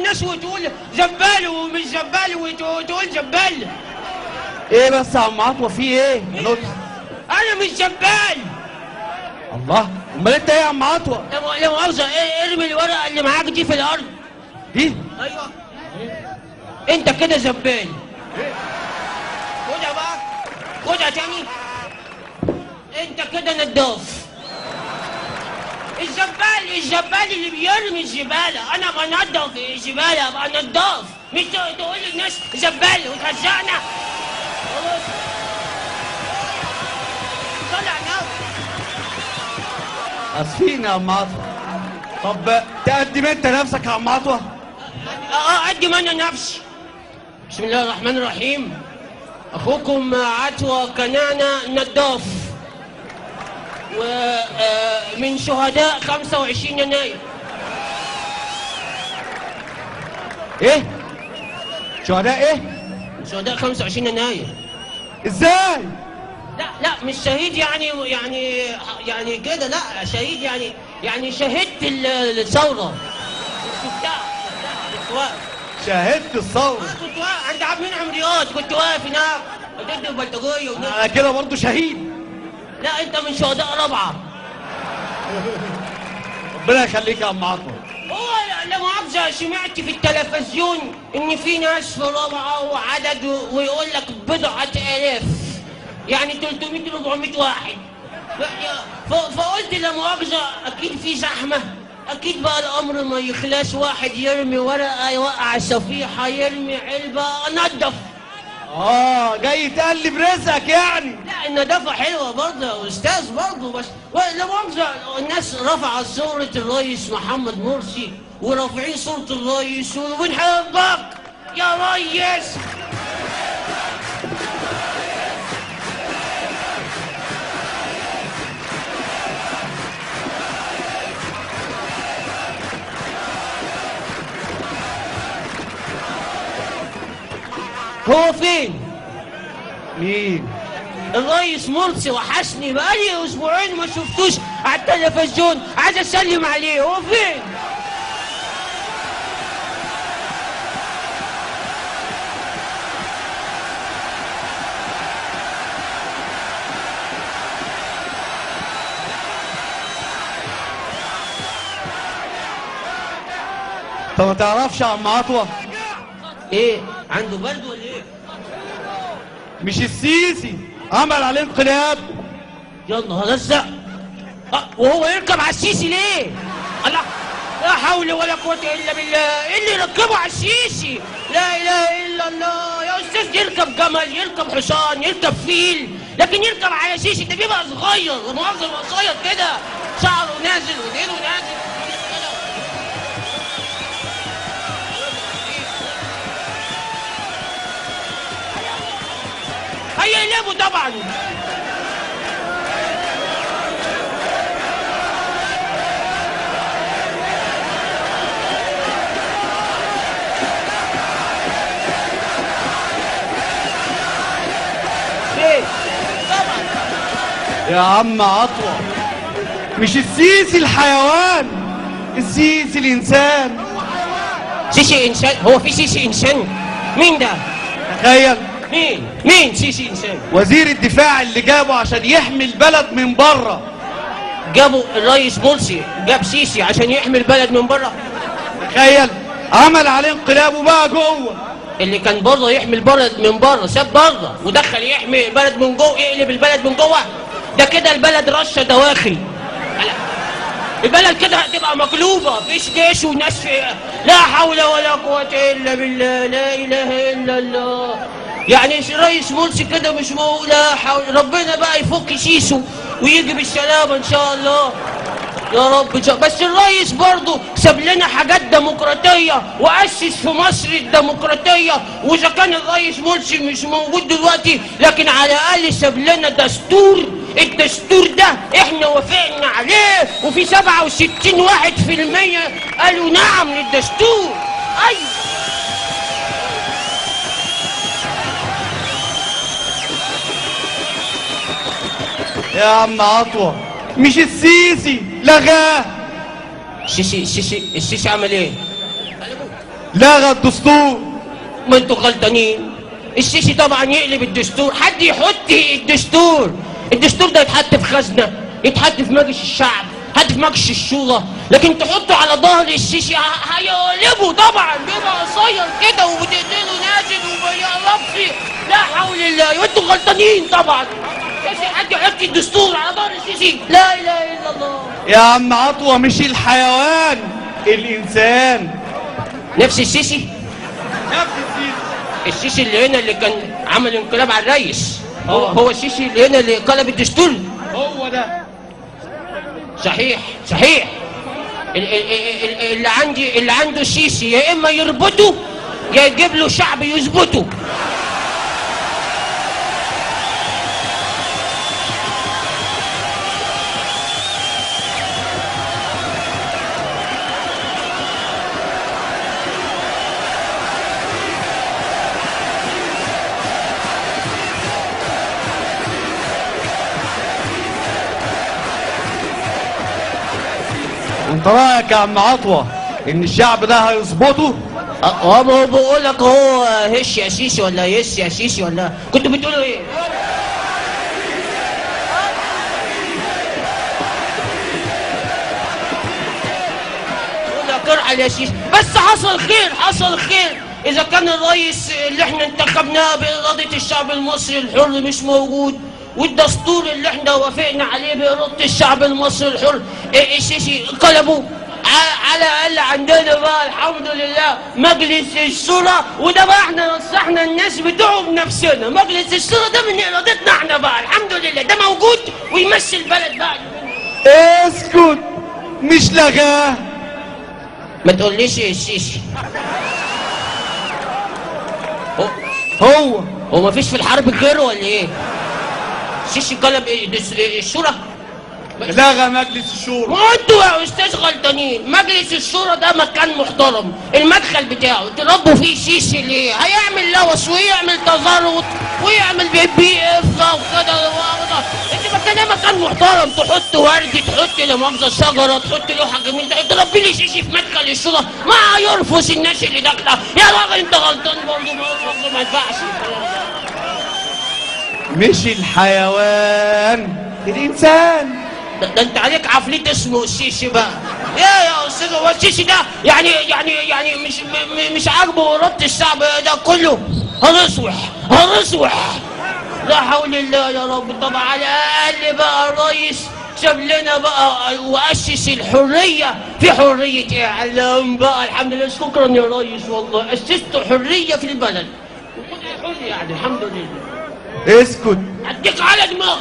الناس وتقول زبال ومش زبال وتقول زبال. ايه بس يا عم عطوه في ايه؟ انا مش زبال. الله، امال انت ايه يا عم عطوه؟ لا مؤاخذة، ارمي الورقة اللي معاك دي في الأرض. دي؟ أيوه. أنت كده زبال. خدها بقى، خدها تاني. أنت كده نداف. الزبال اللي بيرمي الزبالة، أنا بنضف الزبالة، أبقى نضاف، مش تقول للناس زبال وتهزقنا. خلاص. طلع نار. اسفين يا عم عطوه. طب تقدم انت نفسك يا عم عطوه؟ اقدم انا نفسي. بسم الله الرحمن الرحيم. اخوكم عطوه كنانه نضاف، ومن شهداء 25 يناير. ايه؟ شهداء ايه؟ من شهداء 25 يناير. ازاي؟ لا مش شهيد يعني كده، لا شهيد يعني شهدت الثوره. شفتها كنت واقف. شاهدت الثوره؟ كنت واقف عند عبد المنعم رياض، كنت واقف هناك ضد البلطجيه. انا كده برضه شهيد. لا انت من شهداء رابعه. ربنا يخليك يا عم عطوه. هو لا مؤاخذة، سمعت في التلفزيون ان في ناس في رابعه وعدد ويقول لك بضعة آلاف، يعني 300 400 واحد. فقلت لا مؤاخذة اكيد في زحمة، اكيد بقى الامر ما يخلاش، واحد يرمي ورقة يوقع الصفيحة، يرمي علبة انضف. جاي تقلب رزقك يعني. لا النظافة حلوة برضه يا أستاذ برضه، بس لا مؤاخذة الناس رفعت صورة الرئيس محمد مرسي ورافعين صورة الرئيس وبنحبك يا ريس. هو فين؟ مين؟ الرئيس مرسي وحشني، بقالي اسبوعين ما شفتوش على التلفزيون، عايز اسلم عليه، هو فين؟ انت ما تعرفش يا عم عطوه؟ ايه؟ عنده برد ولا ايه؟ مش السيسي عمل عليه انقلاب؟ يا نهار ازرق. وهو يركب على السيسي ليه؟ الله، لا حول ولا قوة الا بالله، ايه اللي يركبه على السيسي؟ لا اله الا الله يا استاذ، يركب جمل، يركب حصان، يركب فيل، لكن يركب على السيسي ده بيبقى صغير، مؤاخذة يبقى صغير كده، شعره نازل ودينه نازل. هيقلبوا طبعا. ليه؟ طبعا. يا عم عطوه، مش السيسي الحيوان، السيسي الانسان. سيسي انسان؟ هو في سيسي انسان؟ مين ده؟ تخيل. مين سيسي انسان؟ وزير الدفاع اللي جابه عشان يحمي البلد من بره. جابوا الرئيس مرسي جاب سيسي عشان يحمي البلد من بره؟ تخيل، عمل عليه انقلاب وبقى جوه. اللي كان بره يحمي البلد من بره ساب بره ودخل يحمي البلد من جوه، يقلب البلد من جوه. ده كده البلد رشه دواخل. البلد كده هتبقى مقلوبه، مفيش جيش وناس فيها. لا حول ولا قوه الا بالله، لا اله الا الله. يعني الرئيس مرسي كده مش لا حول، ربنا بقى يفك سيسو ويجي بالسلامه ان شاء الله يا رب. بس الرئيس برضه ساب لنا حاجات ديمقراطيه واسس في مصر الديمقراطيه، واذا كان الرئيس مرسي مش موجود دلوقتي لكن على الاقل ساب لنا دستور. الدستور ده احنا وافقنا عليه، وفي 67% قالوا نعم للدستور. ايوه يا عم عطوه، مش السيسي لغاه. السيسي عمل ايه؟ لغى الدستور. ما انتوا غلطانين. السيسي طبعا يقلب الدستور. حد يحط الدستور ده يتحط في خزنه، يتحط في مجلس الشعب، يتحط في مجلس الشورى، لكن تحطه على ظهر السيسي هيقلبه طبعا. بيبقى قصير كده وبتقتله نازل وما يقربش. لا حول الله. وانتوا غلطانين طبعا. السيسي حد يحط الدستور على ظهر السيسي؟ لا اله الا الله. يا عم عطوة مش الحيوان، الإنسان. نفس السيسي؟ نفس السيسي. السيسي اللي هنا اللي كان عمل انقلاب على الرئيس. هو السيسي اللي هنا اللي قلب الدستور. هو ده. صحيح. اللي عنده السيسي يا اما يربطه يا يجيب له شعب يثبته. انت رايك يا عم عطوة ان الشعب ده هيظبطه؟ هو بقول لك هو هش يا سيسي ولا يس يا سيسي ولا كنتوا بتقولوا ايه؟ بقول لك ارحل يا سيسي. بس حصل خير اذا كان الرئيس اللي احنا انتخبناه بإرادة الشعب المصري الحر مش موجود، والدستور اللي احنا وافقنا عليه بإرادة الشعب المصري الحر السيسي قلبوا. على الاقل عندنا بقى الحمد لله مجلس الشورى، وده بقى احنا نصحنا الناس بتوعه بنفسنا. مجلس الشورى ده من ارادتنا احنا بقى الحمد لله، ده موجود ويمشي البلد بقى. اسكت، مش لغاه. ما تقوليش السيسي. هو ما فيش في الحرب غيره ولا ايه؟ السيسي قلب الشورى؟ لغى مجلس الشورى. ما انتوا يا استاذ غلطانين. مجلس الشورى ده مكان محترم، المدخل بتاعه تربوا فيه سيسي ليه؟ هيعمل لوس ويعمل تزرط ويعمل بي اف وكده. انت مكان محترم، تحط ورد، تحط لا مؤاخذه شجره، تحط لوحه جميله، تربي لي سيسي في مدخل الشورى. ما يرفض الناس اللي داخله. يا راجل انت غلطان برضه، ما ينفعش. مش الحيوان، الانسان. ده انت عليك عفريت اسمه السيسي بقى. يا استاذ هو السيسي ده يعني مش عاجبه إرادة الشعب ده كله. هنصوح. لا حول الله يا رب. طبعا على الاقل بقى الرئيس ساب لنا بقى واسس الحريه. في حريه اعلام بقى الحمد لله. شكرا يا ريس والله، اسست حريه في البلد. حر يعني الحمد لله. اسكت. اديك على دماغك.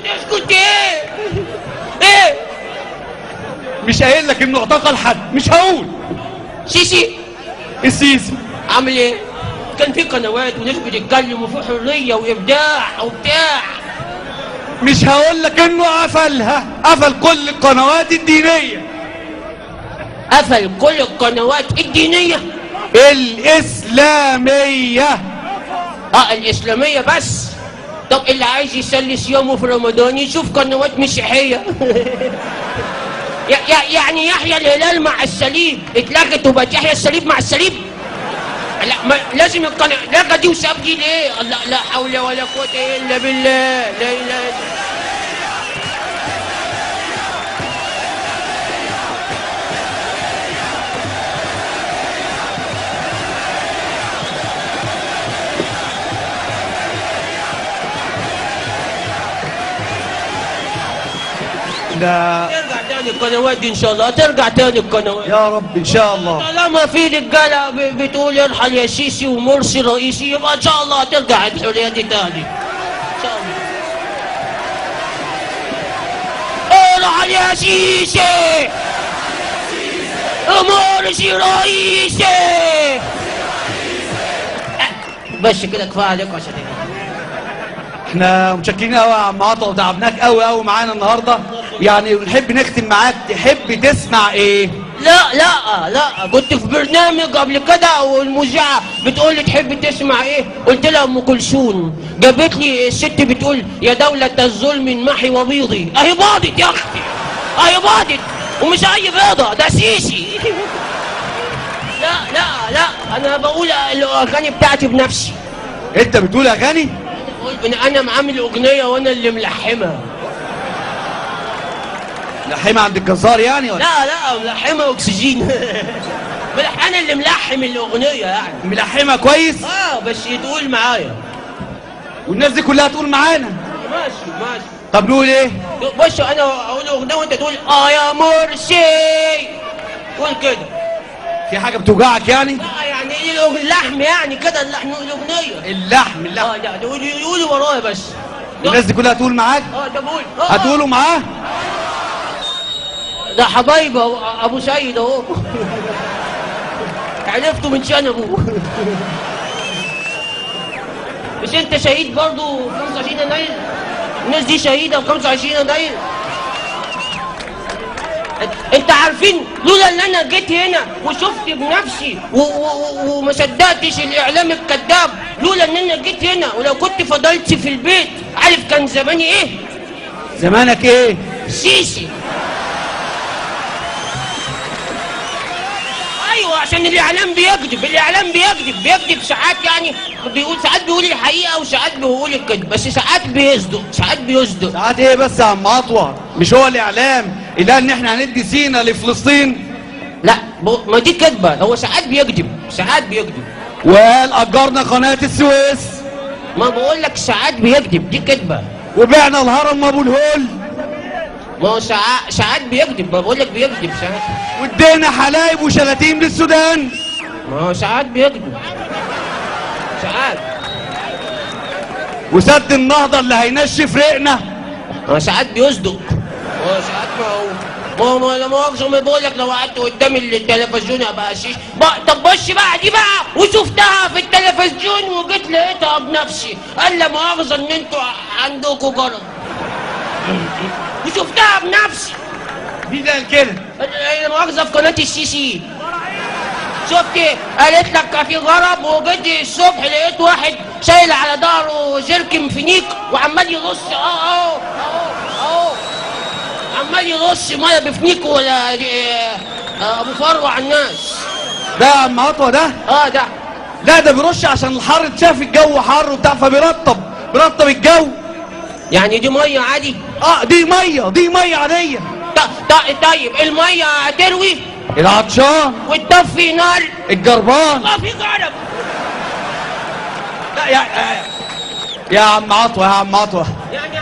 اسكت. ايه؟ مش قايل لك انه اعتقل حد؟ مش هقول. سيسي السيسي عامل ايه؟ كان في قنوات وناس بتتكلم وفي حريه وابداع وبتاع. مش هقول لك انه قفلها، قفل كل القنوات الدينيه. قفل كل القنوات الدينيه؟ الاسلاميه. الاسلاميه بس. طب اللي عايز يسلي صيامه في رمضان يشوف قنوات مسيحيه. يعني يحيى الهلال مع الصليب اتلغت وبقت يحيى الصليب مع الصليب. لا ما لازم القناه لغى دي وساب دي ليه؟ الله لا حول ولا قوه الا بالله. لا اله الا الله. ترجع تاني القنوات دي ان شاء الله. ترجع تاني القنوات يا رب ان شاء الله. طالما في رجاله بتقول ارحل يا سيسي ومرسي رئيسي، يبقى ان شاء الله هترجع الحريه دي تاني ان شاء الله. ارحل يا سيسي مرسي رئيسي. بس كده كفايه عليكم عشان احنا متشكرين قوي يا عم عطا وتعبناك قوي معانا النهارده. يعني نحب نختم معاك، تحب تسمع ايه؟ لا كنت في برنامج قبل كده والمذيعه بتقول لي تحب تسمع ايه؟ قلت لها ام كلثوم. جابت لي الست بتقول يا دولة الظلم محي وبيضي. اهي باضت يا اختي، اهي باضت. ومش اي بيضه، ده سيسي. لا لا لا، انا بقول الاغاني بتاعتي بنفسي. انت بتقول اغاني؟ انا عامل اغنيه وانا اللي ملحمها. ملحمه عند الجزار يعني ولا؟ لا لا، ملحمه اكسجين. انا اللي ملحم الاغنيه يعني. ملحمه كويس؟ بس تقول معايا. والناس دي كلها تقول معانا؟ ماشي ماشي. طب نقول ايه؟ بص، انا اقول اغنيه وانت تقول يا مرسي. قول كده. في حاجه بتوجعك يعني؟ لا يعني اللحم يعني كده، اللحم الاغنيه. اللحم لا يقولوا ورايا بس. الناس دي كلها تقول معاك؟ ده بقول. هتقولوا معاه؟ ده حبايبي ابو سيد اهو. عرفته من شنبه. مش انت شهيد برضو في 25 يناير؟ الناس دي شهيده في 25 يناير. انت عارفين لولا ان انا جيت هنا وشفت بنفسي وما صدقتش الاعلام الكذاب، لولا ان انا جيت هنا ولو كنت فضلت في البيت، عارف كان زماني ايه؟ زمانك ايه؟ سيسي. ايوه، عشان الاعلام بيكذب، الاعلام بيكذب ساعات يعني. ساعات بيقول الحقيقه وساعات بيقول الكذب، بس ساعات بيصدق. ساعات ايه بس يا عم عطوه؟ مش هو الاعلام اللي قال ان احنا هندي سينا لفلسطين؟ لا، ما دي كذبه. هو ساعات بيكذب. وقال اجرنا قناه السويس. ما بقول لك ساعات بيكذب، دي كذبه. وبعنا الهرم ابو الهول. ما هو ساعات بيكذب، ما بقول لك بيكذب ساعات. وادينا حلايب وشلاتين للسودان. ما هو ساعات بيكذب. ساعات. وسد النهضه اللي هينشف رقنا. ما هو ساعات بيصدق. ما هو ساعات لا مؤاخذة، ما بقول لك لو قعدت قدام التلفزيون ابقى شيش. طب بص بقى دي بقى، وشفتها في التلفزيون وجيت لقيتها بنفسي. قال لا مؤاخذة ان انتوا عندكم جرب. وشفتها بنفسي. مين قال كده؟ لا مؤاخذة في قناة السيسي. شفت؟ قالت لك في غرب، وجيت الصبح لقيت واحد شايل على ظهره جركن فينيك وعمال يرص اهو عمال يرص ميه بفنيك ولا ابو فروه على الناس. ده يا عم عطوه ده؟ ده. لا ده بيرش عشان الحر، اتشاف الجو حر وبتاع فبيرطب الجو. يعني دي ميه عادي؟ دي ميه عاديه. طيب الميه هتروي العطشان وتطفي نار الجربان. في جرب. لا يا عم عطوه يعني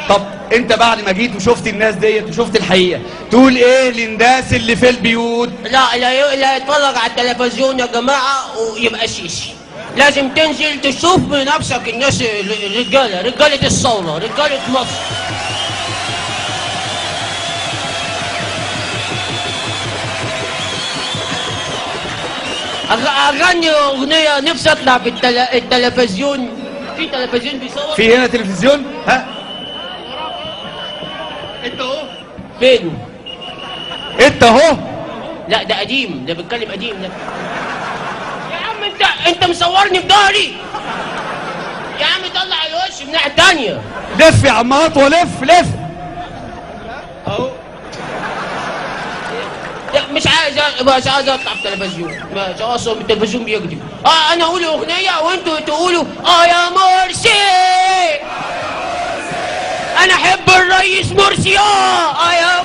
طب انت بعد ما جيت وشفت الناس ديت وشفت الحقيقه تقول ايه للناس اللي في البيوت؟ لا يتفرج على التلفزيون يا جماعه ويبقى سيسي. لازم تنزل تشوف بنفسك الناس، رجاله الثوره، رجاله مصر. اغني اغنيه، نفسي اطلع في التلفزيون. في تلفزيون بيصور؟ في هنا تلفزيون؟ ها انت اهو. فين؟ انت اهو. لا ده قديم، ده بيتكلم قديم ده. يا عم انت مصورني بضهري. يا عم طلع الوش من الناحيه الثانيه. لف يا عم عطوه، لف اهو. مش عايز اطلع في التلفزيون. مش اصلا التلفزيون بيكذب. انا اقول اغنيه وانتوا تقولوا يا مرسي. انا احب الرئيس مرسي. يا مرسي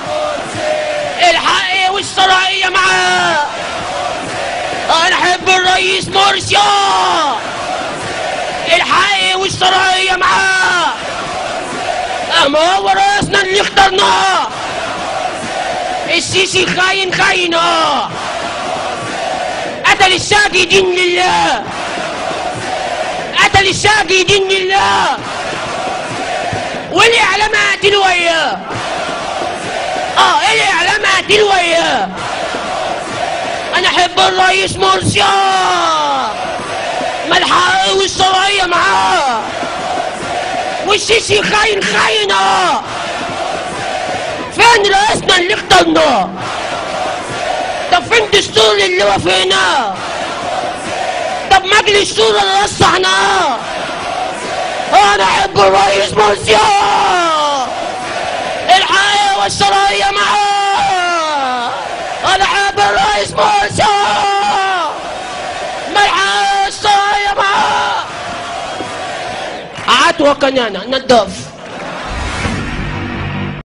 الحق والشرعيه معاه. انا احب الرئيس مرسي. الحق والشرعيه معاه. اما هو رئيسنا اللي اخترناه. السيسي خاين قتل الساجدين لله. والاعلام قاتل وياه. الاعلام قاتل وياه. انا احب الرئيس مرسي. ملحق والشرعيه معاه. والسيسي خاين فين رئيسنا اللي اخترناه؟ طب فين دستور اللي وافقناه؟ طب مجلس الشورى اللي رشحناه؟ انا احب الرئيس مرسي. الحقيقة والشرعية معاه. رئيس موسى ملحق الصايمة عطوة كنانة نضف